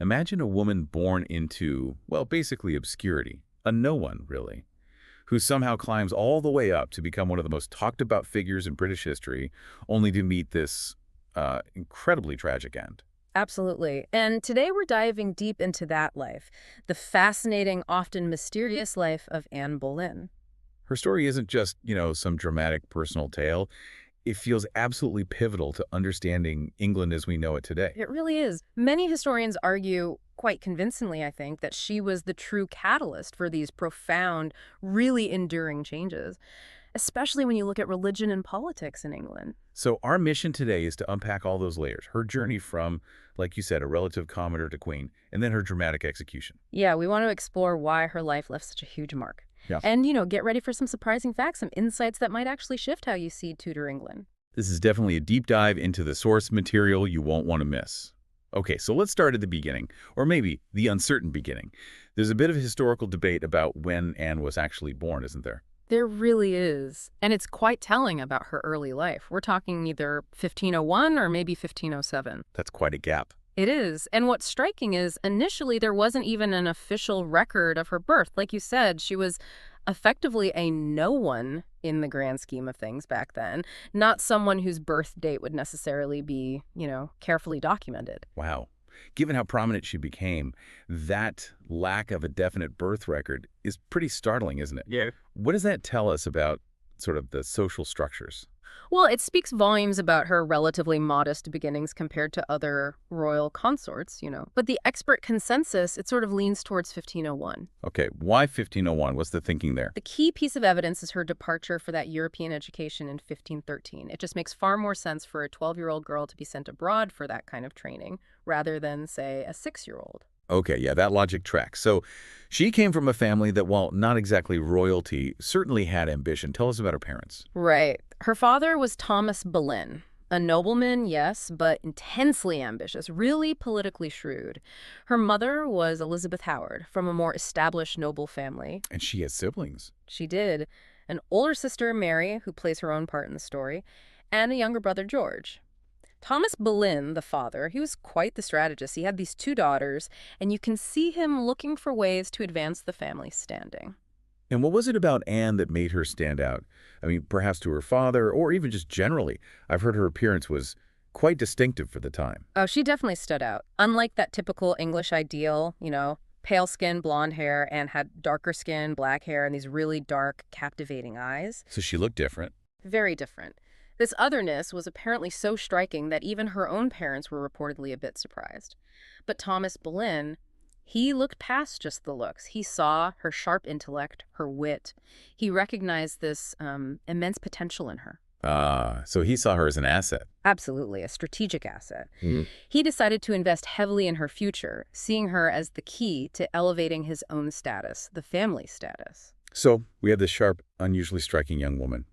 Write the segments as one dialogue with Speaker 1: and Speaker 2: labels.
Speaker 1: Imagine a woman born into, well, basically obscurity, a no one, really, who somehow climbs all the way up to become one of the most talked about figures in British history, only to meet this incredibly tragic end.
Speaker 2: Absolutely. And today we're diving deep into that life, the fascinating, often mysterious life of Anne Boleyn.
Speaker 1: Her story isn't just, some dramatic personal tale. It feels absolutely pivotal to understanding England as we know it today.
Speaker 2: It really is. Many historians argue, quite convincingly, I think, that she was the true catalyst for these profound, really enduring changes, especially when you look at religion and politics in England.
Speaker 1: So our mission today is to unpack all those layers. Her journey from, like you said, a relative commoner to queen, and then her dramatic execution.
Speaker 2: Yeah, we want to explore why her life left such a huge mark.
Speaker 1: Yeah.
Speaker 2: And, get ready for some surprising facts, some insights that might actually shift how you see Tudor England.
Speaker 1: This is definitely a deep dive into the source material you won't want to miss. Okay, so let's start at the beginning, or maybe the uncertain beginning. There's a bit of historical debate about when Anne was actually born, isn't there?
Speaker 2: There really is. And it's quite telling about her early life. We're talking either 1501 or maybe 1507.
Speaker 1: That's quite a gap.
Speaker 2: It is. And what's striking is initially there wasn't even an official record of her birth. Like you said, she was effectively a no one in the grand scheme of things back then, not someone whose birth date would necessarily be, carefully documented.
Speaker 1: Wow. Given how prominent she became, that lack of a definite birth record is pretty startling, isn't it?
Speaker 3: Yeah.
Speaker 1: What does that tell us about sort of the social structures?
Speaker 2: Well, it speaks volumes about her relatively modest beginnings compared to other royal consorts. But the expert consensus, it sort of leans towards 1501.
Speaker 1: Okay, why 1501? What's the thinking there?
Speaker 2: The key piece of evidence is her departure for that European education in 1513. It just makes far more sense for a 12-year-old girl to be sent abroad for that kind of training rather than, say, a 6-year-old.
Speaker 1: Okay, yeah, that logic tracks. So she came from a family that, while not exactly royalty, certainly had ambition. Tell us about her parents.
Speaker 2: Right. Her father was Thomas Boleyn. A nobleman, yes, but intensely ambitious, really politically shrewd. Her mother was Elizabeth Howard, from a more established noble family.
Speaker 1: And she has siblings.
Speaker 2: She did. An older sister, Mary, who plays her own part in the story, and a younger brother, George. Thomas Boleyn, the father, he was quite the strategist. He had these 2 daughters, and you can see him looking for ways to advance the family's standing.
Speaker 1: And what was it about Anne that made her stand out? I mean, perhaps to her father, or even just generally. I've heard her appearance was quite distinctive for the time.
Speaker 2: Oh, she definitely stood out. Unlike that typical English ideal, pale skin, blonde hair, and had darker skin, black hair, and these really dark, captivating eyes.
Speaker 1: So she looked different.
Speaker 2: Very different. This otherness was apparently so striking that even her own parents were reportedly a bit surprised. But Thomas Boleyn, he looked past just the looks. He saw her sharp intellect, her wit. He recognized this immense potential in her.
Speaker 1: So he saw her as an asset.
Speaker 2: Absolutely, a strategic asset. He decided to invest heavily in her future, seeing her as the key to elevating his own status, the family status.
Speaker 1: So we have this sharp, unusually striking young woman.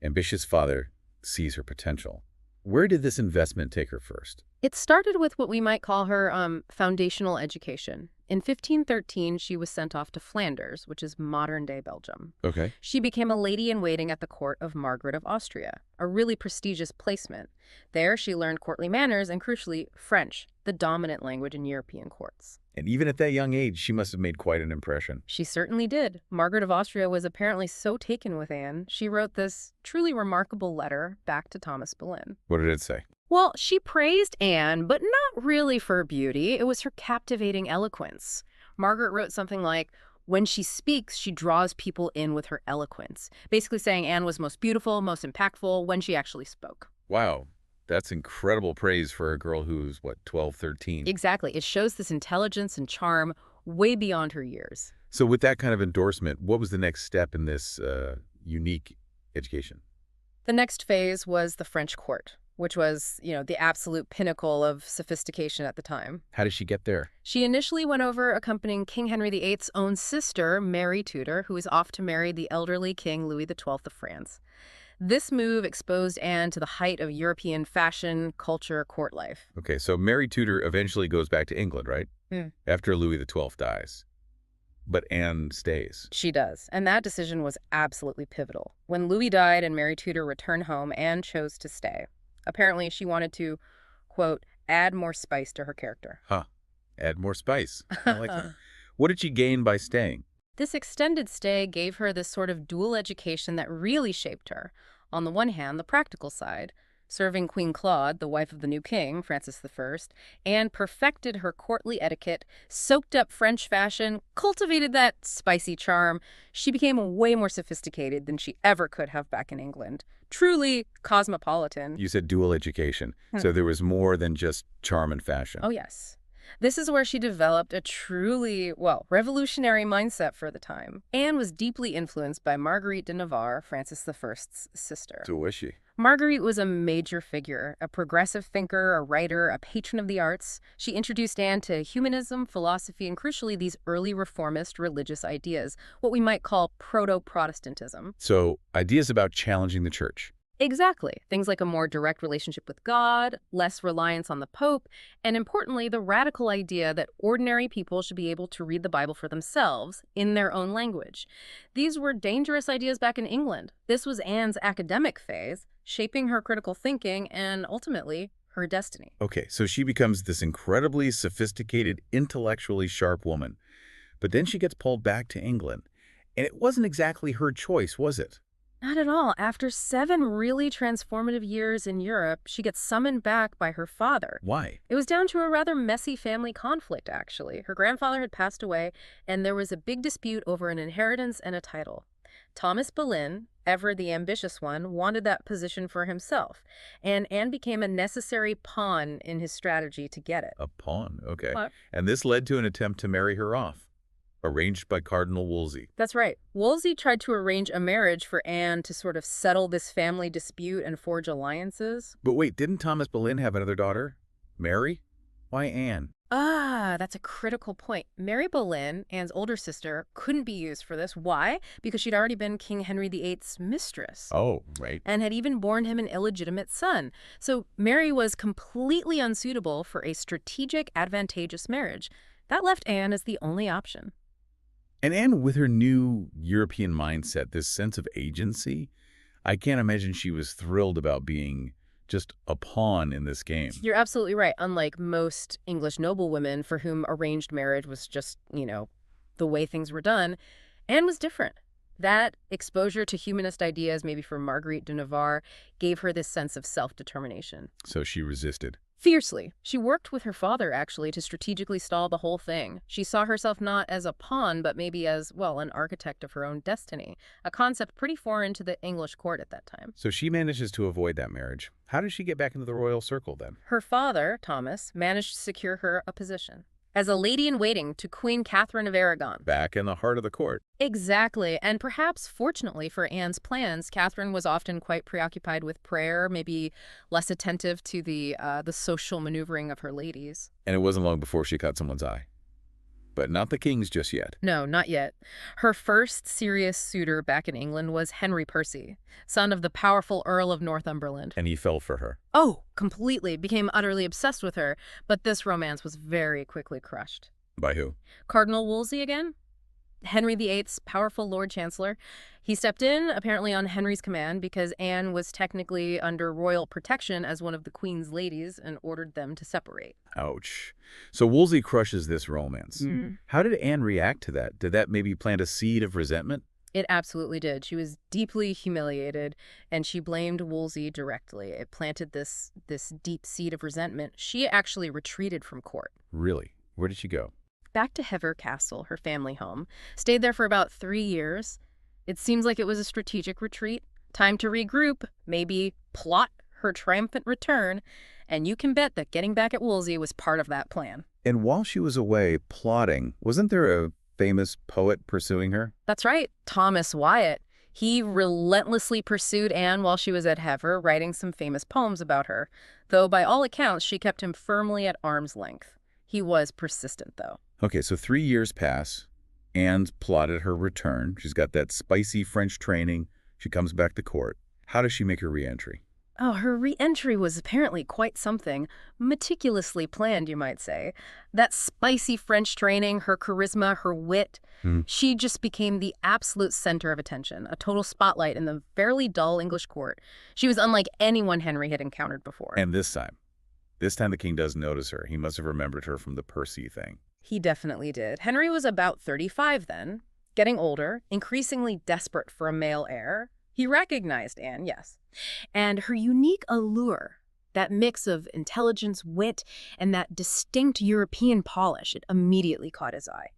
Speaker 1: Ambitious father sees her potential. Where did this investment take her first?
Speaker 2: It started with what we might call her foundational education. In 1513, she was sent off to Flanders, which is modern-day Belgium.
Speaker 1: Okay.
Speaker 2: She became a lady-in-waiting at the court of Margaret of Austria, a really prestigious placement. There, she learned courtly manners and, crucially, French, the dominant language in European courts.
Speaker 1: And even at that young age, she must have made quite an impression.
Speaker 2: She certainly did. Margaret of Austria was apparently so taken with Anne, she wrote this truly remarkable letter back to Thomas Boleyn.
Speaker 1: What did it say?
Speaker 2: Well, she praised Anne, but not really for her beauty. It was her captivating eloquence. Margaret wrote something like, when she speaks, she draws people in with her eloquence, basically saying Anne was most beautiful, most impactful when she actually spoke.
Speaker 1: Wow. That's incredible praise for a girl who's, 12, 13?
Speaker 2: Exactly. It shows this intelligence and charm way beyond her years.
Speaker 1: So with that kind of endorsement, what was the next step in this unique education?
Speaker 2: The next phase was the French court, which was, the absolute pinnacle of sophistication at the time.
Speaker 1: How did she get there?
Speaker 2: She initially went over accompanying King Henry VIII's own sister, Mary Tudor, who was off to marry the elderly King Louis XII of France. This move exposed Anne to the height of European fashion, culture, court life.
Speaker 1: Okay, so Mary Tudor eventually goes back to England, right? After Louis XII dies. But Anne stays.
Speaker 2: She does, and that decision was absolutely pivotal. When Louis died and Mary Tudor returned home, Anne chose to stay. Apparently, she wanted to, quote, add more spice to her character.
Speaker 1: Huh. Add more spice. I like that. What did she gain by staying?
Speaker 2: This extended stay gave her this sort of dual education that really shaped her. On the one hand, the practical side, serving Queen Claude, the wife of the new king, Francis I, and perfected her courtly etiquette, soaked up French fashion, cultivated that spicy charm. She became way more sophisticated than she ever could have back in England. Truly cosmopolitan.
Speaker 1: You said dual education, so there was more than just charm and fashion.
Speaker 2: Oh, yes. This is where she developed a truly, well, revolutionary mindset for the time. Anne was deeply influenced by Marguerite de Navarre, Francis I's sister.
Speaker 1: So was she?
Speaker 2: Marguerite was a major figure, a progressive thinker, a writer, a patron of the arts. She introduced Anne to humanism, philosophy, and crucially, these early reformist religious ideas, what we might call proto-Protestantism.
Speaker 1: So ideas about challenging the church.
Speaker 2: Exactly. Things like a more direct relationship with God, less reliance on the Pope, and importantly, the radical idea that ordinary people should be able to read the Bible for themselves in their own language. These were dangerous ideas back in England. This was Anne's academic phase, shaping her critical thinking and ultimately her destiny.
Speaker 1: Okay, so she becomes this incredibly sophisticated, intellectually sharp woman. But then she gets pulled back to England. And it wasn't exactly her choice, was it?
Speaker 2: Not at all. After 7 really transformative years in Europe, she gets summoned back by her father.
Speaker 1: Why?
Speaker 2: It was down to a rather messy family conflict, actually. Her grandfather had passed away, and there was a big dispute over an inheritance and a title. Thomas Boleyn, ever the ambitious one, wanted that position for himself, and Anne became a necessary pawn in his strategy to get it.
Speaker 1: A pawn, okay.
Speaker 2: What?
Speaker 1: And this led to an attempt to marry her off, arranged by Cardinal Wolsey.
Speaker 2: That's right. Wolsey tried to arrange a marriage for Anne to sort of settle this family dispute and forge alliances.
Speaker 1: But wait, didn't Thomas Boleyn have another daughter? Mary? Why Anne?
Speaker 2: That's a critical point. Mary Boleyn, Anne's older sister, couldn't be used for this. Why? Because she'd already been King Henry VIII's mistress.
Speaker 1: Oh, right.
Speaker 2: And had even borne him an illegitimate son. So Mary was completely unsuitable for a strategic, advantageous marriage. That left Anne as the only option.
Speaker 1: And Anne, with her new European mindset, this sense of agency, I can't imagine she was thrilled about being just a pawn in this game.
Speaker 2: You're absolutely right. Unlike most English noblewomen for whom arranged marriage was just, the way things were done, Anne was different. That exposure to humanist ideas, maybe from Marguerite de Navarre, gave her this sense of self-determination.
Speaker 1: So she resisted.
Speaker 2: Fiercely. She worked with her father, actually, to strategically stall the whole thing. She saw herself not as a pawn, but maybe as, well, an architect of her own destiny, a concept pretty foreign to the English court at that time.
Speaker 1: So she manages to avoid that marriage. How does she get back into the royal circle then?
Speaker 2: Her father, Thomas, managed to secure her a position as a lady-in-waiting to Queen Catherine of Aragon.
Speaker 1: Back in the heart of the court.
Speaker 2: Exactly, and perhaps fortunately for Anne's plans, Catherine was often quite preoccupied with prayer, maybe less attentive to the social maneuvering of her ladies.
Speaker 1: And it wasn't long before she caught someone's eye. But not the king's just yet.
Speaker 2: No, not yet. Her first serious suitor back in England was Henry Percy, son of the powerful Earl of Northumberland.
Speaker 1: And he fell for her.
Speaker 2: Oh, completely. Became utterly obsessed with her. But this romance was very quickly crushed.
Speaker 1: By who?
Speaker 2: Cardinal Wolsey again? Henry VIII's powerful Lord Chancellor. He stepped in, apparently on Henry's command, because Anne was technically under royal protection as one of the Queen's ladies and ordered them to separate.
Speaker 1: Ouch. So Wolsey crushes this romance. How did Anne react to that? Did that maybe plant a seed of resentment?
Speaker 2: It absolutely did. She was deeply humiliated, and she blamed Wolsey directly. It planted this deep seed of resentment. She actually retreated from court.
Speaker 1: Really? Where did she go?
Speaker 2: Back to Hever Castle, her family home. Stayed there for about 3 years. It seems like it was a strategic retreat. Time to regroup, maybe plot her triumphant return. And you can bet that getting back at Wolsey was part of that plan.
Speaker 1: And while she was away plotting, wasn't there a famous poet pursuing her?
Speaker 2: That's right, Thomas Wyatt. He relentlessly pursued Anne while she was at Hever, writing some famous poems about her. Though by all accounts, she kept him firmly at arm's length. He was persistent, though.
Speaker 1: Okay, so 3 years pass. Anne's plotted her return. She's got that spicy French training. She comes back to court. How does she make her re-entry?
Speaker 2: Oh, her re-entry was apparently quite something. Meticulously planned, you might say. That spicy French training, her charisma, her wit. She just became the absolute center of attention, a total spotlight in the fairly dull English court. She was unlike anyone Henry had encountered before.
Speaker 1: And this time, This time the king does notice her. He must have remembered her from the Percy thing.
Speaker 2: He definitely did. Henry was about 35 then, getting older, increasingly desperate for a male heir. He recognized Anne, yes, and her unique allure, that mix of intelligence, wit, and that distinct European polish, it immediately caught his eye.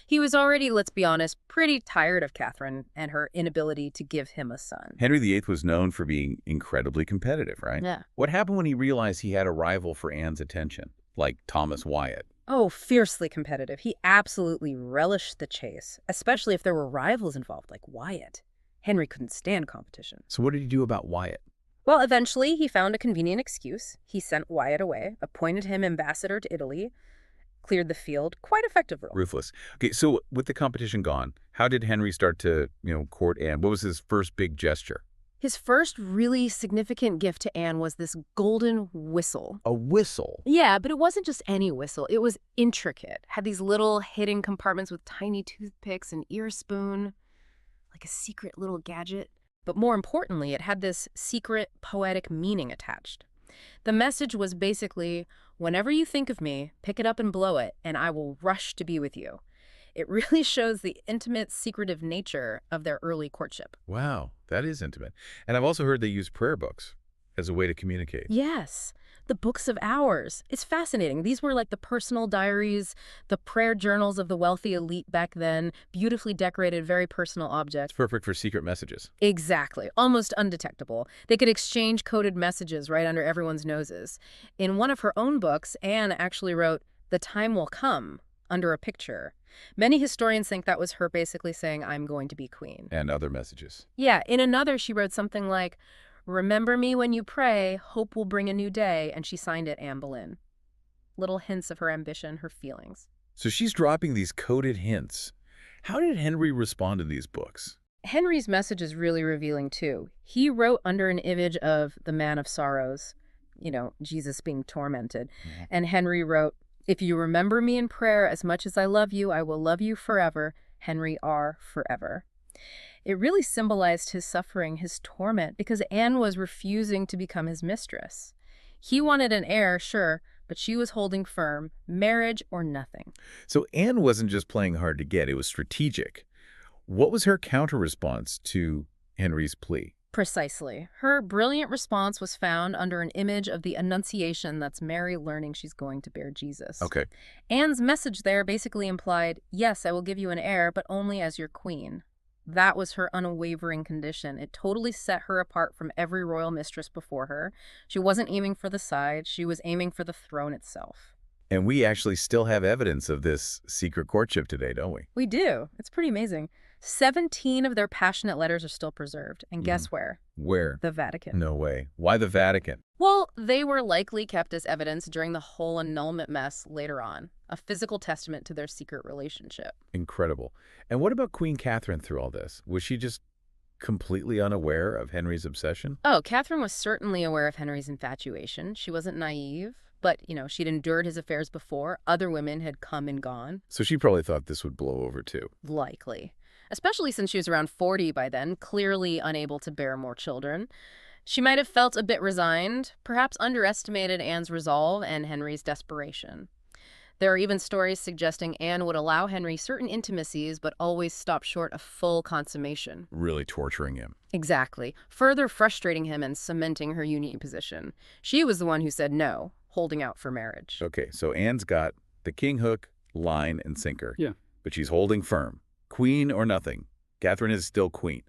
Speaker 2: He was already, let's be honest, pretty tired of Catherine and her inability to give him a son.
Speaker 1: Henry VIII was known for being incredibly competitive, right?
Speaker 2: Yeah.
Speaker 1: What happened when he realized he had a rival for Anne's attention, like Thomas Wyatt?
Speaker 2: Oh, fiercely competitive. He absolutely relished the chase, especially if there were rivals involved, like Wyatt. Henry couldn't stand competition.
Speaker 1: So what did he do about Wyatt?
Speaker 2: Well, eventually, he found a convenient excuse. He sent Wyatt away, appointed him ambassador to Italy, cleared the field. Quite effective role.
Speaker 1: Ruthless. Okay, so with the competition gone, how did Henry start to, court Anne? What was his first big gesture?
Speaker 2: His first really significant gift to Anne was this golden whistle.
Speaker 1: A whistle?
Speaker 2: Yeah, but it wasn't just any whistle. It was intricate. Had these little hidden compartments with tiny toothpicks and ear spoon, like a secret little gadget. But more importantly, it had this secret poetic meaning attached. The message was basically, whenever you think of me, pick it up and blow it, and I will rush to be with you. It really shows the intimate, secretive nature of their early courtship.
Speaker 1: Wow, that is intimate. And I've also heard they use prayer books as a way to communicate.
Speaker 2: Yes, the books of hours. It's fascinating. These were like the personal diaries, the prayer journals of the wealthy elite back then, beautifully decorated, very personal objects.
Speaker 1: It's perfect for secret messages.
Speaker 2: Exactly. Almost undetectable. They could exchange coded messages right under everyone's noses. In one of her own books, Anne actually wrote, "The time will come," under a picture. Many historians think that was her basically saying, "I'm going to be queen."
Speaker 1: And other messages.
Speaker 2: Yeah, in another she wrote something like, "Remember me when you pray, hope will bring a new day," and she signed it Anne Boleyn. Little hints of her ambition, her feelings.
Speaker 1: So she's dropping these coded hints. How did Henry respond to these books?
Speaker 2: Henry's message is really revealing too. He wrote under an image of the man of sorrows, Jesus being tormented.
Speaker 1: Mhm.
Speaker 2: And Henry wrote, "If you remember me in prayer as much as I love you, I will love you forever. Henry R. forever." It really symbolized his suffering, his torment, because Anne was refusing to become his mistress. He wanted an heir, sure, but she was holding firm, marriage or nothing.
Speaker 1: So Anne wasn't just playing hard to get, it was strategic. What was her counter-response to Henry's plea?
Speaker 2: Precisely. Her brilliant response was found under an image of the Annunciation, that's Mary learning she's going to bear Jesus.
Speaker 1: Okay.
Speaker 2: Anne's message there basically implied, yes, I will give you an heir, but only as your queen. That was her unwavering condition. It totally set her apart from every royal mistress before her. She wasn't aiming for the side, she was aiming for the throne itself.
Speaker 1: And we actually still have evidence of this secret courtship today, don't we?
Speaker 2: We do. It's pretty amazing. 17 of their passionate letters are still preserved. And guess where?
Speaker 1: Where?
Speaker 2: The Vatican.
Speaker 1: No way. Why the Vatican?
Speaker 2: Well, they were likely kept as evidence during the whole annulment mess later on, a physical testament to their secret relationship.
Speaker 1: Incredible. And what about Queen Catherine through all this? Was she just completely unaware of Henry's obsession?
Speaker 2: Oh, Catherine was certainly aware of Henry's infatuation. She wasn't naive, but, she'd endured his affairs before. Other women had come and gone.
Speaker 1: So she probably thought this would blow over too.
Speaker 2: Likely. Especially since she was around 40 by then, clearly unable to bear more children. She might have felt a bit resigned, perhaps underestimated Anne's resolve and Henry's desperation. There are even stories suggesting Anne would allow Henry certain intimacies, but always stop short of full consummation.
Speaker 1: Really torturing him.
Speaker 2: Exactly, further frustrating him and cementing her unique position. She was the one who said no, holding out for marriage.
Speaker 1: Okay, so Anne's got the king hook, line, and sinker.
Speaker 3: Yeah.
Speaker 1: But she's holding firm. Queen or nothing. Catherine is still queen.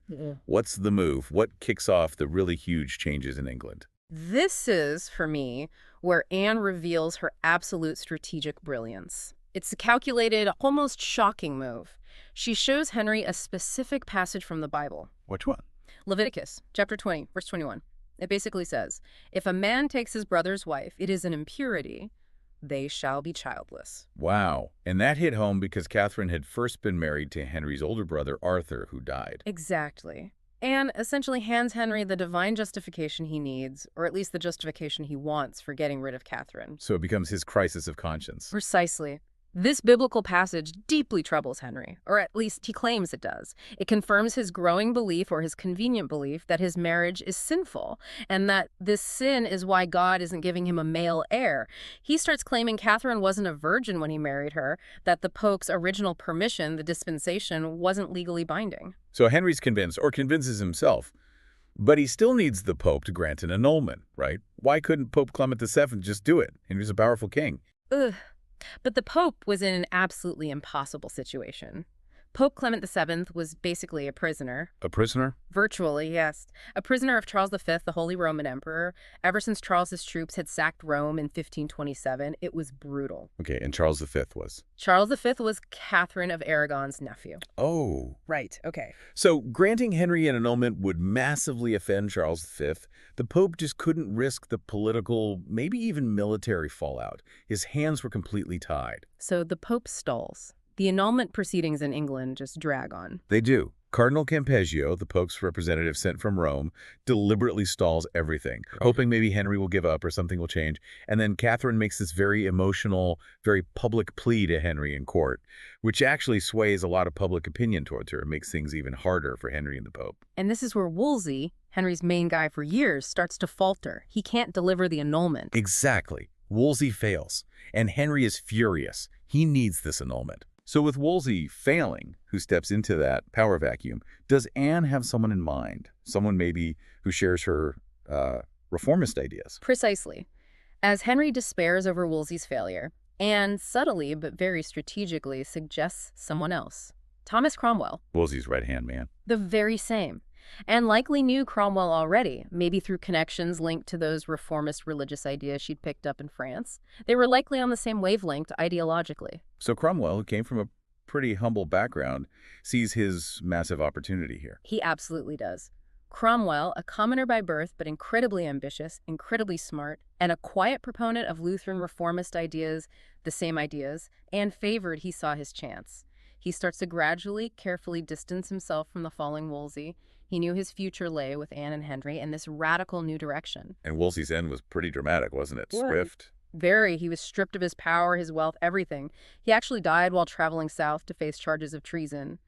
Speaker 1: What's the move? What kicks off the really huge changes in England?
Speaker 2: This is, for me, where Anne reveals her absolute strategic brilliance. It's a calculated, almost shocking move. She shows Henry a specific passage from the Bible.
Speaker 1: Which one?
Speaker 2: Leviticus, chapter 20, verse 21. It basically says, "If a man takes his brother's wife, it is an impurity. They shall be childless."
Speaker 1: Wow. And that hit home because Catherine had first been married to Henry's older brother, Arthur, who died.
Speaker 2: Exactly. Anne essentially hands Henry the divine justification he needs, or at least the justification he wants for getting rid of Catherine.
Speaker 1: So it becomes his crisis of conscience.
Speaker 2: Precisely. This biblical passage deeply troubles Henry, or at least he claims it does. It confirms his growing belief or his convenient belief that his marriage is sinful and that this sin is why God isn't giving him a male heir. He starts claiming Catherine wasn't a virgin when he married her, that the Pope's original permission, the dispensation, wasn't legally binding.
Speaker 1: So Henry's convinced, or convinces himself, but he still needs the Pope to grant an annulment, right? Why couldn't Pope Clement VII just do it? Henry's a powerful king.
Speaker 2: Ugh. But the Pope was in an absolutely impossible situation. Pope Clement VII was basically a prisoner.
Speaker 1: A prisoner?
Speaker 2: Virtually, yes. A prisoner of Charles V, the Holy Roman Emperor. Ever since Charles's troops had sacked Rome in 1527, it was brutal.
Speaker 1: Okay, and Charles V was?
Speaker 2: Charles V was Catherine of Aragon's nephew.
Speaker 1: Oh.
Speaker 2: Right, okay.
Speaker 1: So granting Henry an annulment would massively offend Charles V. The Pope just couldn't risk the political, maybe even military fallout. His hands were completely tied.
Speaker 2: So the Pope stalls. The annulment proceedings in England just drag on.
Speaker 1: They do. Cardinal Campeggio, the Pope's representative sent from Rome, deliberately stalls everything, hoping maybe Henry will give up or something will change. And then Catherine makes this very emotional, very public plea to Henry in court, which actually sways a lot of public opinion towards her and makes things even harder for Henry and the Pope.
Speaker 2: And this is where Wolsey, Henry's main guy for years, starts to falter. He can't deliver the annulment.
Speaker 1: Exactly. Wolsey fails, and Henry is furious. He needs this annulment. So with Wolsey failing, who steps into that power vacuum, does Anne have someone in mind? Someone maybe who shares her reformist ideas?
Speaker 2: Precisely. As Henry despairs over Wolsey's failure, Anne subtly but very strategically suggests someone else. Thomas Cromwell.
Speaker 1: Wolsey's right-hand man.
Speaker 2: The very same. Anne likely knew Cromwell already, maybe through connections linked to those reformist religious ideas she'd picked up in France. They were likely on the same wavelength ideologically.
Speaker 1: So Cromwell, who came from a pretty humble background, sees his massive opportunity here.
Speaker 2: He absolutely does. Cromwell, a commoner by birth but incredibly ambitious, incredibly smart, and a quiet proponent of Lutheran reformist ideas, the same ideas, Anne favored, he saw his chance. He starts to gradually, carefully distance himself from the falling Wolsey. He knew his future lay with Anne and Henry in this radical new direction.
Speaker 1: And Wolsey's end was pretty dramatic, wasn't it?
Speaker 2: Right.
Speaker 1: Swift.
Speaker 2: Very. He was stripped of his power, his wealth, everything. He actually died while traveling south to face charges of treason.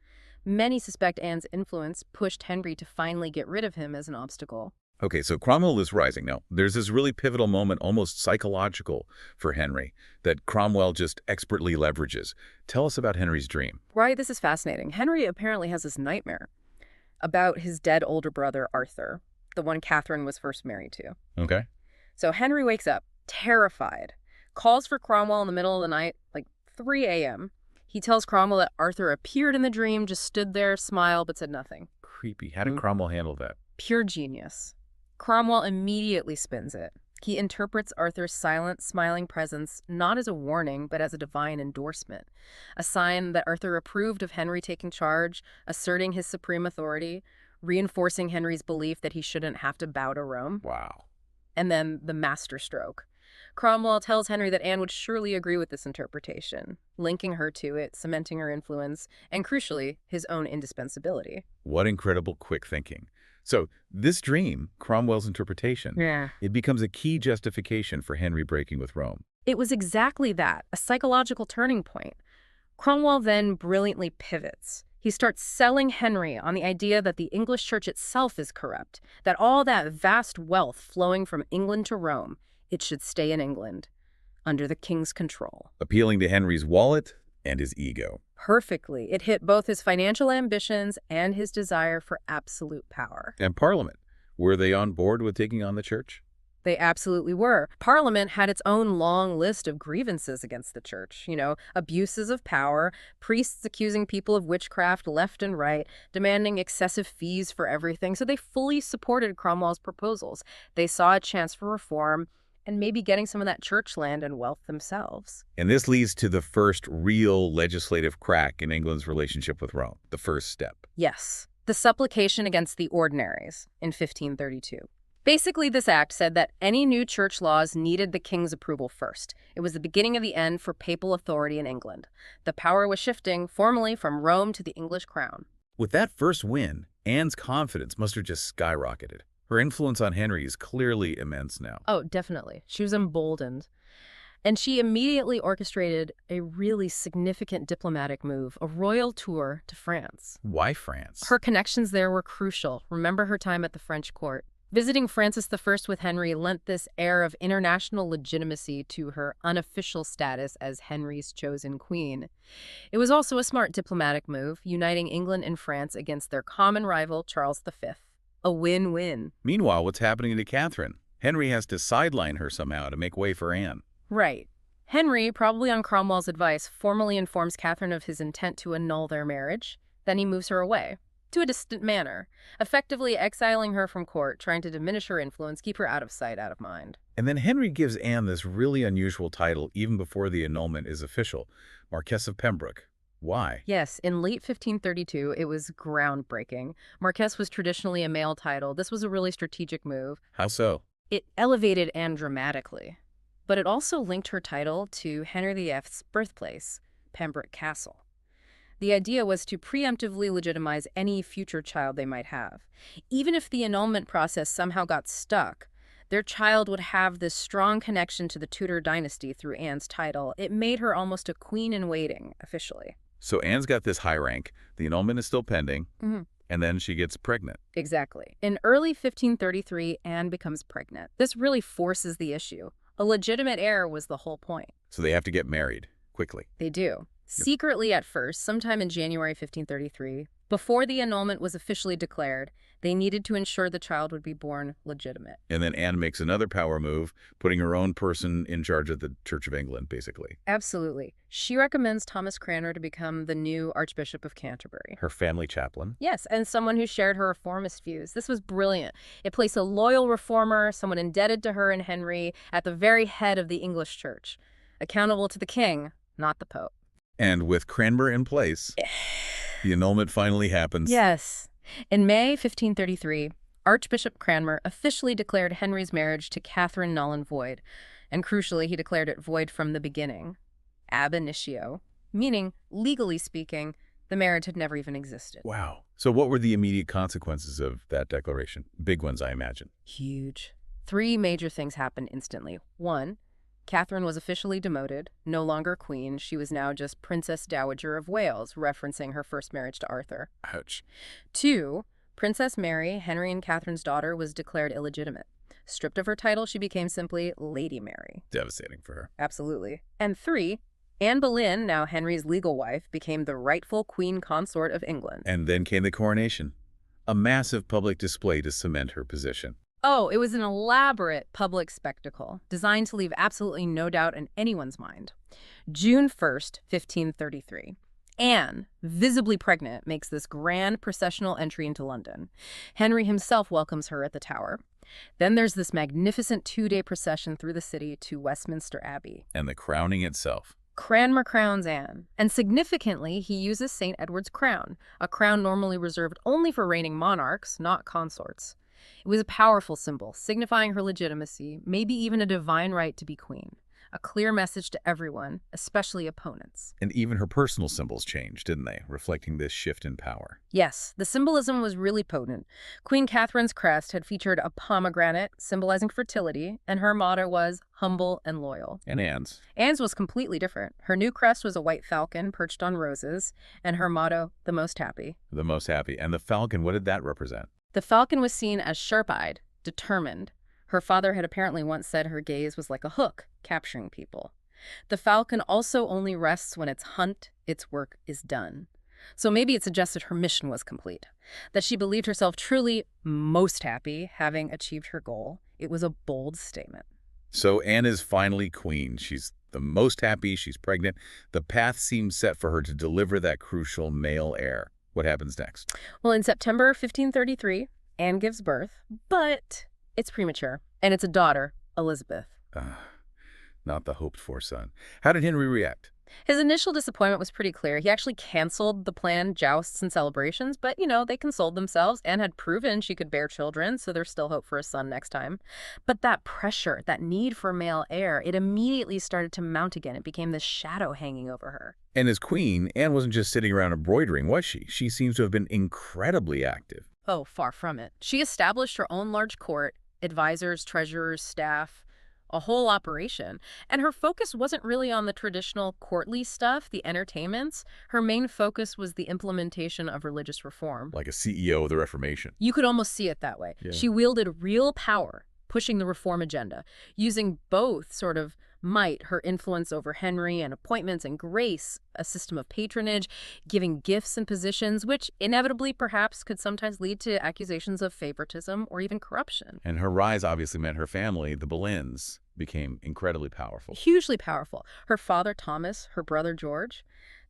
Speaker 2: Many suspect Anne's influence pushed Henry to finally get rid of him as an obstacle.
Speaker 1: Okay, so Cromwell is rising. Now, there's this really pivotal moment, almost psychological, for Henry, that Cromwell just expertly leverages. Tell us about Henry's dream.
Speaker 2: Right, this is fascinating. Henry apparently has this nightmare about his dead older brother, Arthur, the one Catherine was first married to.
Speaker 1: Okay.
Speaker 2: So Henry wakes up, terrified, calls for Cromwell in the middle of the night, like 3 a.m. He tells Cromwell that Arthur appeared in the dream, just stood there, smiled, but said nothing.
Speaker 1: Creepy. How did Cromwell handle that?
Speaker 2: Pure genius. Cromwell immediately spins it. He interprets Arthur's silent, smiling presence not as a warning, but as a divine endorsement, a sign that Arthur approved of Henry taking charge, asserting his supreme authority, reinforcing Henry's belief that he shouldn't have to bow to Rome.
Speaker 1: Wow.
Speaker 2: And then the masterstroke. Cromwell tells Henry that Anne would surely agree with this interpretation, linking her to it, cementing her influence, and crucially, his own indispensability.
Speaker 1: What incredible quick thinking. So this dream, Cromwell's interpretation, it becomes a key justification for Henry breaking with Rome.
Speaker 2: It was exactly that, a psychological turning point. Cromwell then brilliantly pivots. He starts selling Henry on the idea that the English church itself is corrupt, that all that vast wealth flowing from England to Rome, it should stay in England, under the king's control.
Speaker 1: Appealing to Henry's wallet and his ego.
Speaker 2: Perfectly. It hit both his financial ambitions and his desire for absolute power.
Speaker 1: And Parliament, were they on board with taking on the church?
Speaker 2: They absolutely were. Parliament had its own long list of grievances against the church. Abuses of power, priests accusing people of witchcraft left and right, demanding excessive fees for everything. So they fully supported Cromwell's proposals. They saw a chance for reform and maybe getting some of that church land and wealth themselves.
Speaker 1: And this leads to the first real legislative crack in England's relationship with Rome, the first step.
Speaker 2: Yes, the supplication against the ordinaries in 1532. Basically, this act said that any new church laws needed the king's approval first. It was the beginning of the end for papal authority in England. The power was shifting formally from Rome to the English crown.
Speaker 1: With that first win, Anne's confidence must have just skyrocketed. Her influence on Henry is clearly immense now.
Speaker 2: Oh, definitely. She was emboldened. And she immediately orchestrated a really significant diplomatic move, a royal tour to France.
Speaker 1: Why France?
Speaker 2: Her connections there were crucial. Remember her time at the French court. Visiting Francis I with Henry lent this air of international legitimacy to her unofficial status as Henry's chosen queen. It was also a smart diplomatic move, uniting England and France against their common rival, Charles V. A win-win.
Speaker 1: Meanwhile, what's happening to Catherine? Henry has to sideline her somehow to make way for Anne.
Speaker 2: Right. Henry, probably on Cromwell's advice, formally informs Catherine of his intent to annul their marriage. Then he moves her away to a distant manor, effectively exiling her from court, trying to diminish her influence, keep her out of sight, out of mind.
Speaker 1: And then Henry gives Anne this really unusual title even before the annulment is official, Marquess of Pembroke. Why?
Speaker 2: Yes, in late 1532, it was groundbreaking. Marquess was traditionally a male title. This was a really strategic move.
Speaker 1: How so?
Speaker 2: It elevated Anne dramatically, but it also linked her title to Henry VIII's birthplace, Pembroke Castle. The idea was to preemptively legitimize any future child they might have. Even if the annulment process somehow got stuck, their child would have this strong connection to the Tudor dynasty through Anne's title. It made her almost a queen-in-waiting, officially.
Speaker 1: So Anne's got this high rank, the annulment is still pending, and then she gets pregnant.
Speaker 2: Exactly. In early 1533, Anne becomes pregnant. This really forces the issue. A legitimate heir was the whole point.
Speaker 1: So they have to get married quickly.
Speaker 2: They do. Secretly at first, sometime in January 1533, before the annulment was officially declared, they needed to ensure the child would be born legitimate.
Speaker 1: And then Anne makes another power move, putting her own person in charge of the Church of England, basically.
Speaker 2: Absolutely. She recommends Thomas Cranmer to become the new Archbishop of Canterbury.
Speaker 1: Her family chaplain.
Speaker 2: Yes, and someone who shared her reformist views. This was brilliant. It placed a loyal reformer, someone indebted to her and Henry, at the very head of the English Church, accountable to the king, not the Pope.
Speaker 1: And with Cranmer in place, the annulment finally happens.
Speaker 2: Yes. In May 1533, Archbishop Cranmer officially declared Henry's marriage to Catherine null and void, and crucially, he declared it void from the beginning, ab initio, meaning, legally speaking, the marriage had never even existed.
Speaker 1: Wow. So what were the immediate consequences of that declaration? Big ones, I imagine.
Speaker 2: Huge. 3 major things happened instantly. 1, Catherine was officially demoted, no longer queen. She was now just Princess Dowager of Wales, referencing her first marriage to Arthur.
Speaker 1: Ouch.
Speaker 2: 2, Princess Mary, Henry and Catherine's daughter, was declared illegitimate. Stripped of her title, she became simply Lady Mary.
Speaker 1: Devastating for her.
Speaker 2: Absolutely. And 3, Anne Boleyn, now Henry's legal wife, became the rightful queen consort of England.
Speaker 1: And then came the coronation, a massive public display to cement her position.
Speaker 2: Oh, it was an elaborate public spectacle, designed to leave absolutely no doubt in anyone's mind. June 1st, 1533. Anne, visibly pregnant, makes this grand processional entry into London. Henry himself welcomes her at the Tower. Then there's this magnificent 2-day procession through the city to Westminster Abbey.
Speaker 1: And the crowning itself.
Speaker 2: Cranmer crowns Anne, and significantly, he uses St. Edward's crown, a crown normally reserved only for reigning monarchs, not consorts. It was a powerful symbol, signifying her legitimacy, maybe even a divine right to be queen. A clear message to everyone, especially opponents.
Speaker 1: And even her personal symbols changed, didn't they? Reflecting this shift in power.
Speaker 2: Yes, the symbolism was really potent. Queen Catherine's crest had featured a pomegranate, symbolizing fertility, and her motto was humble and loyal.
Speaker 1: And Anne's.
Speaker 2: Anne's was completely different. Her new crest was a white falcon perched on roses, and her motto, the most happy.
Speaker 1: The most happy. And the falcon, what did that represent?
Speaker 2: The falcon was seen as sharp-eyed, determined. Her father had apparently once said her gaze was like a hook, capturing people. The falcon also only rests when its work is done. So maybe it suggested her mission was complete, that she believed herself truly most happy, having achieved her goal. It was a bold statement.
Speaker 1: So Anne is finally queen. She's the most happy, she's pregnant. The path seems set for her to deliver that crucial male heir. What happens next?
Speaker 2: Well, in September 1533, Anne gives birth, but it's premature, and it's a daughter, Elizabeth.
Speaker 1: Not the hoped-for son. How did Henry react?
Speaker 2: His initial disappointment was pretty clear. He actually canceled the planned jousts and celebrations, but, they consoled themselves. Anne had proven she could bear children, so there's still hope for a son next time. But that pressure, that need for male heir, it immediately started to mount again. It became this shadow hanging over her.
Speaker 1: And as queen, Anne wasn't just sitting around embroidering, was she? She seems to have been incredibly active.
Speaker 2: Oh, far from it. She established her own large court, advisors, treasurers, staff, a whole operation. And her focus wasn't really on the traditional courtly stuff, the entertainments. Her main focus was the implementation of religious reform.
Speaker 1: Like a CEO of the Reformation.
Speaker 2: You could almost see it that way.
Speaker 1: Yeah.
Speaker 2: She wielded real power, pushing the reform agenda, using both sort of might, her influence over Henry and appointments, and grace, a system of patronage, giving gifts and positions, which inevitably perhaps could sometimes lead to accusations of favoritism or even corruption.
Speaker 1: And her rise obviously meant her family, the Boleyns, became incredibly powerful.
Speaker 2: Hugely powerful. Her father, Thomas, her brother, George,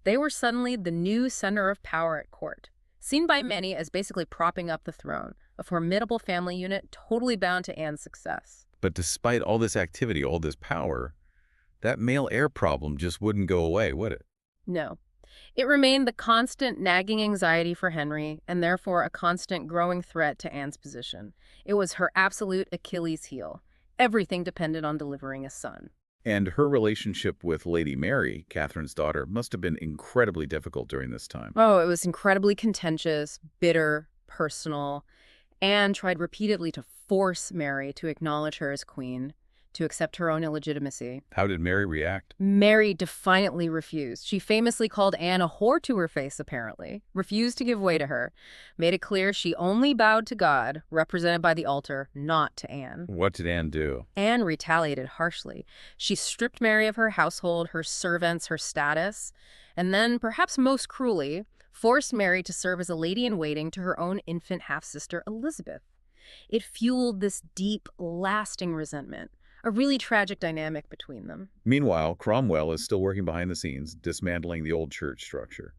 Speaker 2: they were suddenly the new center of power at court, seen by many as basically propping up the throne, a formidable family unit totally bound to Anne's success.
Speaker 1: But despite all this activity, all this power, that male heir problem just wouldn't go away, would it?
Speaker 2: No. It remained the constant nagging anxiety for Henry, and therefore a constant growing threat to Anne's position. It was her absolute Achilles heel. Everything depended on delivering a son.
Speaker 1: And her relationship with Lady Mary, Catherine's daughter, must have been incredibly difficult during this time.
Speaker 2: Oh, it was incredibly contentious, bitter, personal. Anne tried repeatedly to force Mary to acknowledge her as queen, to accept her own illegitimacy.
Speaker 1: How did Mary react?
Speaker 2: Mary defiantly refused. She famously called Anne a whore to her face, apparently, refused to give way to her, made it clear she only bowed to God, represented by the altar, not to Anne.
Speaker 1: What did Anne do?
Speaker 2: Anne retaliated harshly. She stripped Mary of her household, her servants, her status, and then, perhaps most cruelly, forced Mary to serve as a lady-in-waiting to her own infant half-sister, Elizabeth. It fueled this deep, lasting resentment, a really tragic dynamic between them.
Speaker 1: Meanwhile, Cromwell is still working behind the scenes, dismantling the old church structure.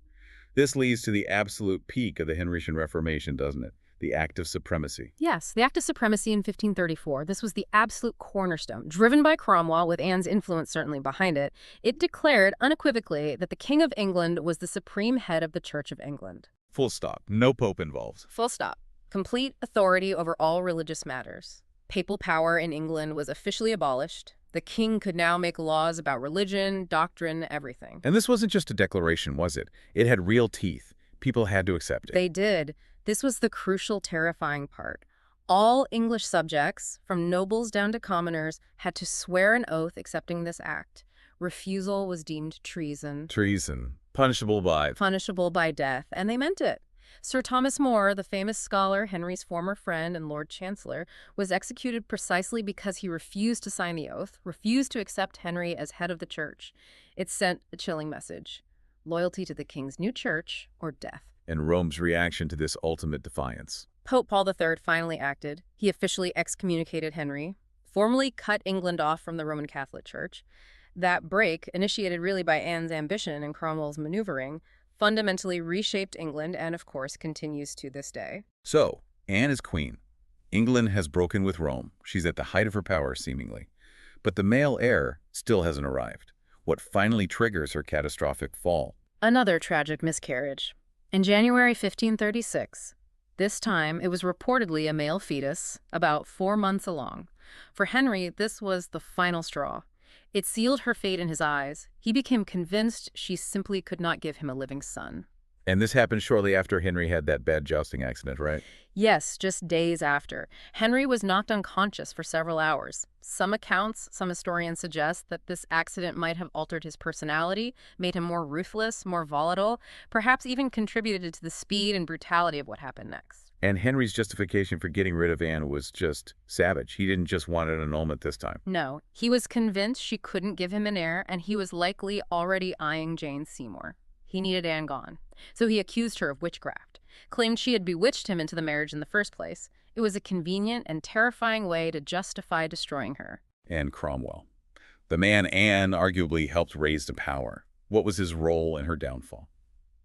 Speaker 1: This leads to the absolute peak of the Henrician Reformation, doesn't it? The Act of Supremacy.
Speaker 2: Yes, the Act of Supremacy in 1534. This was the absolute cornerstone. Driven by Cromwell, with Anne's influence certainly behind it, it declared unequivocally that the King of England was the supreme head of the Church of England.
Speaker 1: Full stop. No pope involved.
Speaker 2: Full stop. Complete authority over all religious matters. Papal power in England was officially abolished. The king could now make laws about religion, doctrine, everything.
Speaker 1: And this wasn't just a declaration, was it? It had real teeth. People had to accept it.
Speaker 2: They did. This was the crucial, terrifying part. All English subjects, from nobles down to commoners, had to swear an oath accepting this act. Refusal was deemed treason.
Speaker 1: Treason. Punishable by
Speaker 2: Death, and they meant it. Sir Thomas More, the famous scholar, Henry's former friend and Lord Chancellor, was executed precisely because he refused to sign the oath, refused to accept Henry as head of the church. It sent a chilling message: loyalty to the king's new church or death.
Speaker 1: And Rome's reaction to this ultimate defiance.
Speaker 2: Pope Paul III finally acted. He officially excommunicated Henry, formally cut England off from the Roman Catholic Church. That break, initiated really by Anne's ambition and Cromwell's maneuvering, fundamentally reshaped England and, of course, continues to this day.
Speaker 1: So, Anne is queen. England has broken with Rome. She's at the height of her power, seemingly. But the male heir still hasn't arrived. What finally triggers her catastrophic fall?
Speaker 2: Another tragic miscarriage. In January 1536, this time it was reportedly a male fetus, about 4 months along. For Henry, this was the final straw. It sealed her fate in his eyes. He became convinced she simply could not give him a living son.
Speaker 1: And this happened shortly after Henry had that bad jousting accident, right?
Speaker 2: Yes, just days after. Henry was knocked unconscious for several hours. Some accounts, some historians suggest that this accident might have altered his personality, made him more ruthless, more volatile, perhaps even contributed to the speed and brutality of what happened next.
Speaker 1: And Henry's justification for getting rid of Anne was just savage. He didn't just want an annulment this time.
Speaker 2: No, he was convinced she couldn't give him an heir, and he was likely already eyeing Jane Seymour. He needed Anne gone. So he accused her of witchcraft, claimed she had bewitched him into the marriage in the first place. It was a convenient and terrifying way to justify destroying her.
Speaker 1: And Cromwell. The man Anne arguably helped raise to power. What was his role in her downfall?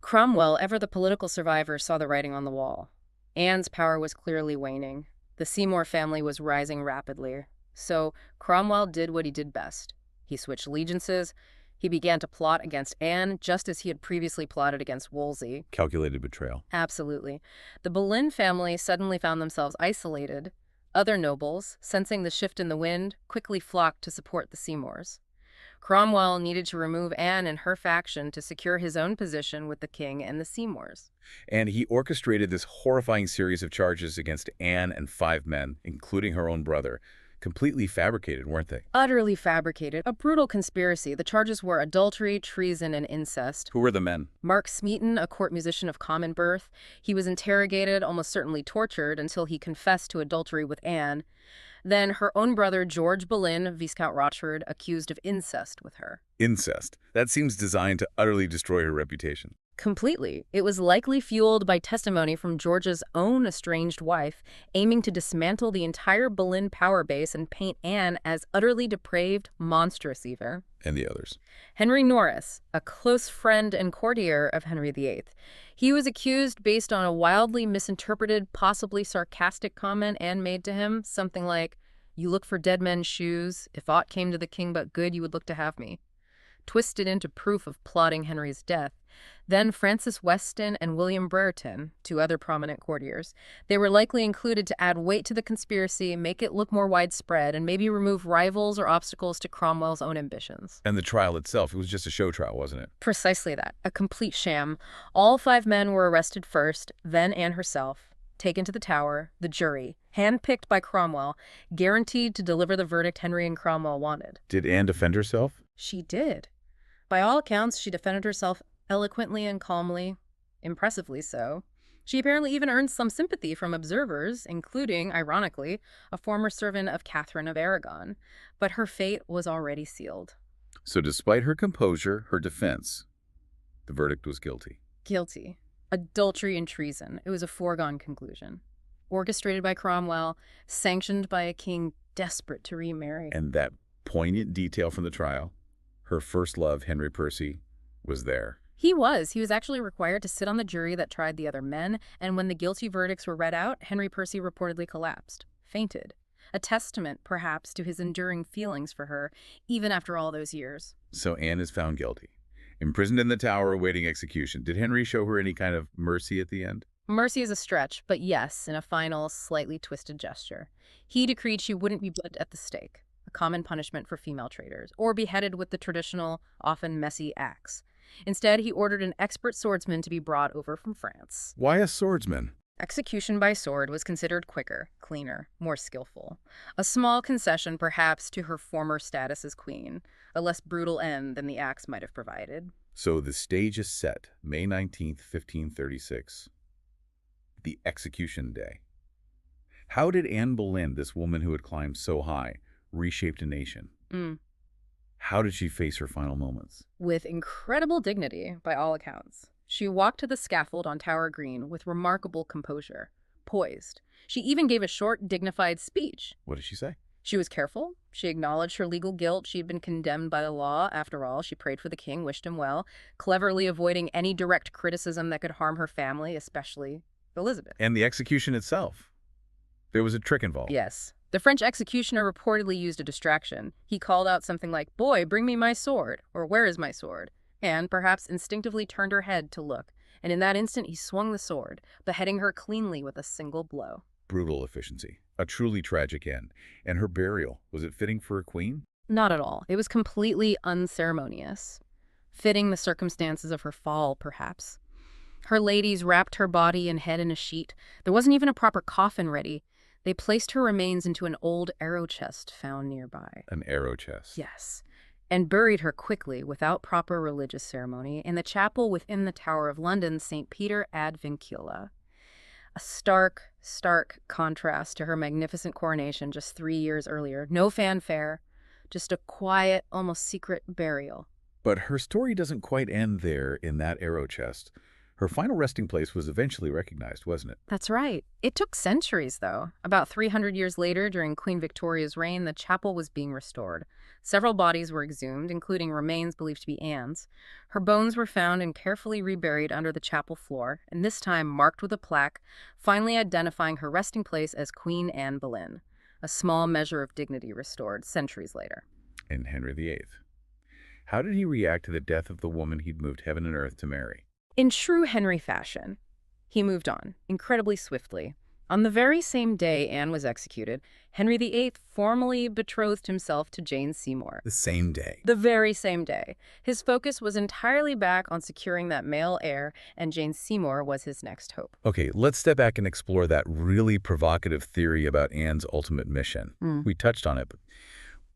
Speaker 2: Cromwell, ever the political survivor, saw the writing on the wall. Anne's power was clearly waning. The Seymour family was rising rapidly. So Cromwell did what he did best. He switched allegiances. He began to plot against Anne, just as he had previously plotted against Wolsey.
Speaker 1: Calculated betrayal.
Speaker 2: Absolutely. The Boleyn family suddenly found themselves isolated. Other nobles, sensing the shift in the wind, quickly flocked to support the Seymours. Cromwell needed to remove Anne and her faction to secure his own position with the king and the Seymours.
Speaker 1: And he orchestrated this horrifying series of charges against Anne and 5 men, including her own brother. Completely fabricated, weren't they?
Speaker 2: Utterly fabricated, a brutal conspiracy. The charges were adultery, treason, and incest.
Speaker 1: Who were the men?
Speaker 2: Mark Smeaton, a court musician of common birth, he was interrogated, almost certainly tortured, until he confessed to adultery with Anne. Then her own brother, George Boleyn, Viscount Rochford, accused of incest with her.
Speaker 1: Incest. That seems designed to utterly destroy her reputation.
Speaker 2: Completely. It was likely fueled by testimony from George's own estranged wife, aiming to dismantle the entire Boleyn power base and paint Anne as utterly depraved, monstrous even.
Speaker 1: And the others.
Speaker 2: Henry Norris, a close friend and courtier of Henry VIII. He was accused based on a wildly misinterpreted, possibly sarcastic comment Anne made to him, something like, "You look for dead men's shoes. If aught came to the king but good, you would look to have me." Twisted into proof of plotting Henry's death. Then Francis Weston and William Brereton, two other prominent courtiers, they were likely included to add weight to the conspiracy, make it look more widespread, and maybe remove rivals or obstacles to Cromwell's own ambitions.
Speaker 1: And the trial itself, it was just a show trial, wasn't it?
Speaker 2: Precisely that, a complete sham. All 5 men were arrested first, then Anne herself, taken to the Tower, the jury, handpicked by Cromwell, guaranteed to deliver the verdict Henry and Cromwell wanted.
Speaker 1: Did Anne defend herself?
Speaker 2: She did. By all accounts, she defended herself eloquently and calmly, impressively so. She apparently even earned some sympathy from observers, including, ironically, a former servant of Catherine of Aragon. But her fate was already sealed.
Speaker 1: So despite her composure, her defense, the verdict was guilty.
Speaker 2: Guilty. Adultery and treason. It was a foregone conclusion. Orchestrated by Cromwell, sanctioned by a king desperate to remarry.
Speaker 1: And that poignant detail from the trial, her first love, Henry Percy, was there.
Speaker 2: He was. He was actually required to sit on the jury that tried the other men, and when the guilty verdicts were read out, Henry Percy reportedly collapsed, fainted. A testament, perhaps, to his enduring feelings for her, even after all those years.
Speaker 1: So Anne is found guilty. Imprisoned in the Tower awaiting execution. Did Henry show her any kind of mercy at the end?
Speaker 2: Mercy is a stretch, but yes, in a final, slightly twisted gesture. He decreed she wouldn't be bled at the stake, a common punishment for female traitors, or beheaded with the traditional, often messy axe. Instead, he ordered an expert swordsman to be brought over from France.
Speaker 1: Why a swordsman?
Speaker 2: Execution by sword was considered quicker, cleaner, more skillful. A small concession, perhaps, to her former status as queen, a less brutal end than the axe might have provided.
Speaker 1: So the stage is set, May 19th, 1536. The execution day. How did Anne Boleyn, this woman who had climbed so high, reshape a nation? How did she face her final moments?
Speaker 2: With incredible dignity, by all accounts. She walked to the scaffold on Tower Green with remarkable composure, poised. She even gave a short, dignified speech.
Speaker 1: What did she say?
Speaker 2: She was careful. She acknowledged her legal guilt. She had been condemned by the law. After all, she prayed for the king, wished him well, cleverly avoiding any direct criticism that could harm her family, especially Elizabeth.
Speaker 1: And the execution itself. There was a trick involved.
Speaker 2: Yes. The French executioner reportedly used a distraction. He called out something like, "Boy, bring me my sword," or "Where is my sword?" and perhaps instinctively turned her head to look. And in that instant, he swung the sword, beheading her cleanly with a single blow.
Speaker 1: Brutal efficiency. A truly tragic end. And her burial, was it fitting for a queen?
Speaker 2: Not at all. It was completely unceremonious. Fitting the circumstances of her fall, perhaps. Her ladies wrapped her body and head in a sheet. There wasn't even a proper coffin ready. They placed her remains into an old arrow chest found nearby.
Speaker 1: An arrow chest.
Speaker 2: Yes. And buried her quickly, without proper religious ceremony, in the chapel within the Tower of London's St. Peter ad Vincula. A stark, stark contrast to her magnificent coronation just 3 years earlier. No fanfare, just a quiet, almost secret burial.
Speaker 1: But her story doesn't quite end there in that arrow chest. Her final resting place was eventually recognized, wasn't it?
Speaker 2: That's right. It took centuries, though. About 300 years later, during Queen Victoria's reign, the chapel was being restored. Several bodies were exhumed, including remains believed to be Anne's. Her bones were found and carefully reburied under the chapel floor, and this time marked with a plaque, finally identifying her resting place as Queen Anne Boleyn, a small measure of dignity restored centuries later.
Speaker 1: And Henry VIII. How did he react to the death of the woman he'd moved heaven and earth to marry?
Speaker 2: In true Henry fashion, he moved on, incredibly swiftly. On the very same day Anne was executed, Henry VIII formally betrothed himself to Jane Seymour.
Speaker 1: The same day.
Speaker 2: The very same day. His focus was entirely back on securing that male heir, and Jane Seymour was his next hope.
Speaker 1: Okay, let's step back and explore that really provocative theory about Anne's ultimate mission. We touched on it, but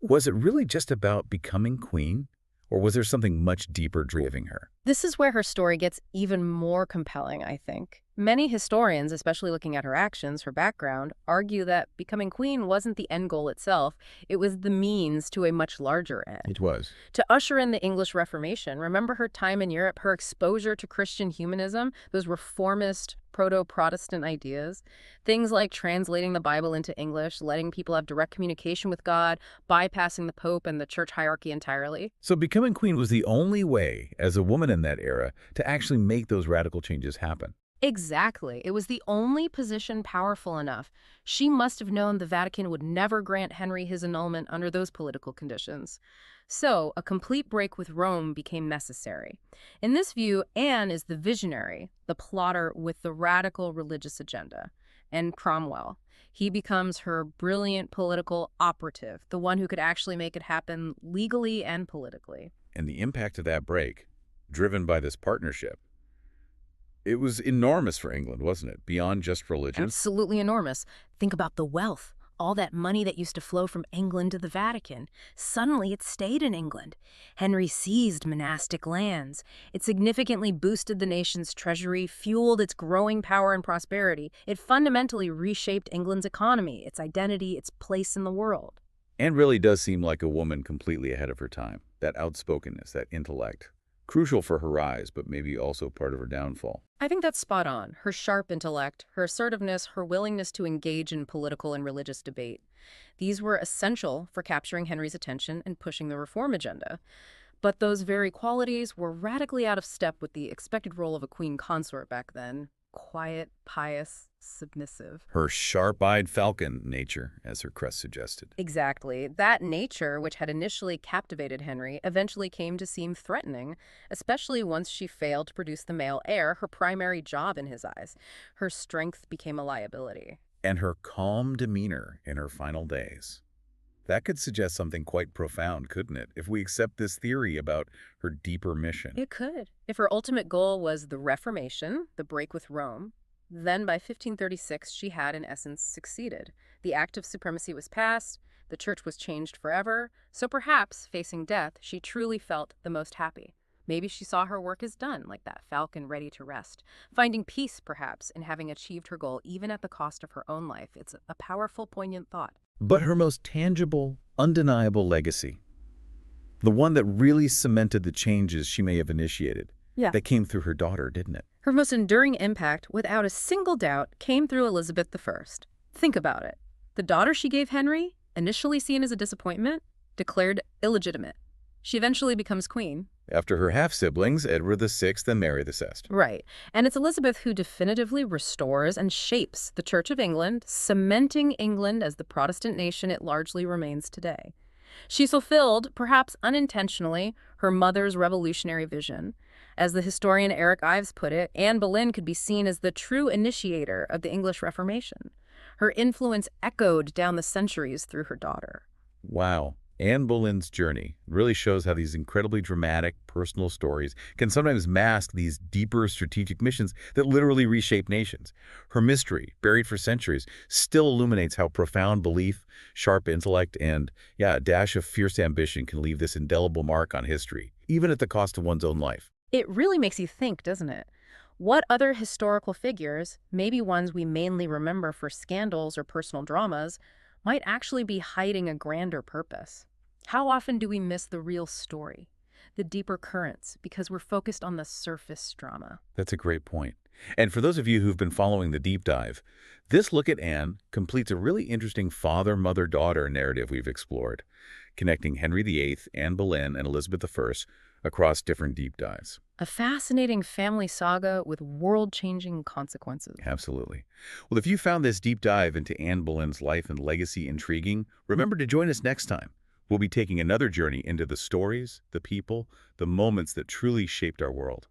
Speaker 1: was it really just about becoming queen? Or was there something much deeper driving her?
Speaker 2: This is where her story gets even more compelling, I think. Many historians, especially looking at her actions, her background, argue that becoming queen wasn't the end goal itself. It was the means to a much larger end.
Speaker 1: It was.
Speaker 2: To usher in the English Reformation, remember her time in Europe, her exposure to Christian humanism, those reformist, proto-Protestant ideas, things like translating the Bible into English, letting people have direct communication with God, bypassing the Pope and the church hierarchy entirely.
Speaker 1: So becoming queen was the only way, as a woman in that era, to actually make those radical changes happen.
Speaker 2: Exactly. It was the only position powerful enough. She must have known the Vatican would never grant Henry his annulment under those political conditions. So, a complete break with Rome became necessary. In this view, Anne is the visionary, the plotter with the radical religious agenda. And Cromwell. He becomes her brilliant political operative, the one who could actually make it happen legally and politically.
Speaker 1: And the impact of that break, driven by this partnership, it was enormous for England, wasn't it? Beyond just religion.
Speaker 2: Absolutely enormous. Think about the wealth. All that money that used to flow from England to the Vatican. Suddenly it stayed in England. Henry seized monastic lands. It significantly boosted the nation's treasury, fueled its growing power and prosperity. It fundamentally reshaped England's economy, its identity, its place in the world.
Speaker 1: Anne really does seem like a woman completely ahead of her time. That outspokenness, that intellect. Crucial for her rise, but maybe also part of her downfall.
Speaker 2: I think that's spot on. Her sharp intellect, her assertiveness, her willingness to engage in political and religious debate. These were essential for capturing Henry's attention and pushing the reform agenda. But those very qualities were radically out of step with the expected role of a queen consort back then. Quiet, pious, submissive.
Speaker 1: Her sharp-eyed falcon nature, as her crest suggested.
Speaker 2: Exactly. That nature, which had initially captivated Henry, eventually came to seem threatening, especially once she failed to produce the male heir, her primary job in his eyes. Her strength became a liability.
Speaker 1: And her calm demeanor in her final days. That could suggest something quite profound, couldn't it, if we accept this theory about her deeper mission?
Speaker 2: It could. If her ultimate goal was the Reformation, the break with Rome, then by 1536 she had in essence succeeded. The Act of Supremacy was passed, the church was changed forever, so perhaps, facing death, she truly felt the most happy. Maybe she saw her work as done, like that falcon ready to rest, finding peace, perhaps, in having achieved her goal even at the cost of her own life. It's a powerful, poignant thought.
Speaker 1: But her most tangible, undeniable legacy, the one that really cemented the changes she may have initiated, that came through her daughter, didn't it?
Speaker 2: Her most enduring impact, without a single doubt, came through Elizabeth I. Think about it. The daughter she gave Henry, initially seen as a disappointment, declared illegitimate. She eventually becomes queen.
Speaker 1: After her half-siblings, Edward VI and Mary VI.
Speaker 2: Right. And it's Elizabeth who definitively restores and shapes the Church of England, cementing England as the Protestant nation it largely remains today. She fulfilled, perhaps unintentionally, her mother's revolutionary vision. As the historian Eric Ives put it, Anne Boleyn could be seen as the true initiator of the English Reformation. Her influence echoed down the centuries through her daughter.
Speaker 1: Wow. Anne Boleyn's journey really shows how these incredibly dramatic, personal stories can sometimes mask these deeper strategic missions that literally reshape nations. Her mystery, buried for centuries, still illuminates how profound belief, sharp intellect, and, a dash of fierce ambition can leave this indelible mark on history, even at the cost of one's own life.
Speaker 2: It really makes you think, doesn't it? What other historical figures, maybe ones we mainly remember for scandals or personal dramas, might actually be hiding a grander purpose? How often do we miss the real story, the deeper currents, because we're focused on the surface drama?
Speaker 1: That's a great point. And for those of you who've been following the deep dive, this look at Anne completes a really interesting father-mother-daughter narrative we've explored, connecting Henry VIII, Anne Boleyn, and Elizabeth I across different deep dives.
Speaker 2: A fascinating family saga with world-changing consequences.
Speaker 1: Absolutely. Well, if you found this deep dive into Anne Boleyn's life and legacy intriguing, remember to join us next time. We'll be taking another journey into the stories, the people, the moments that truly shaped our world.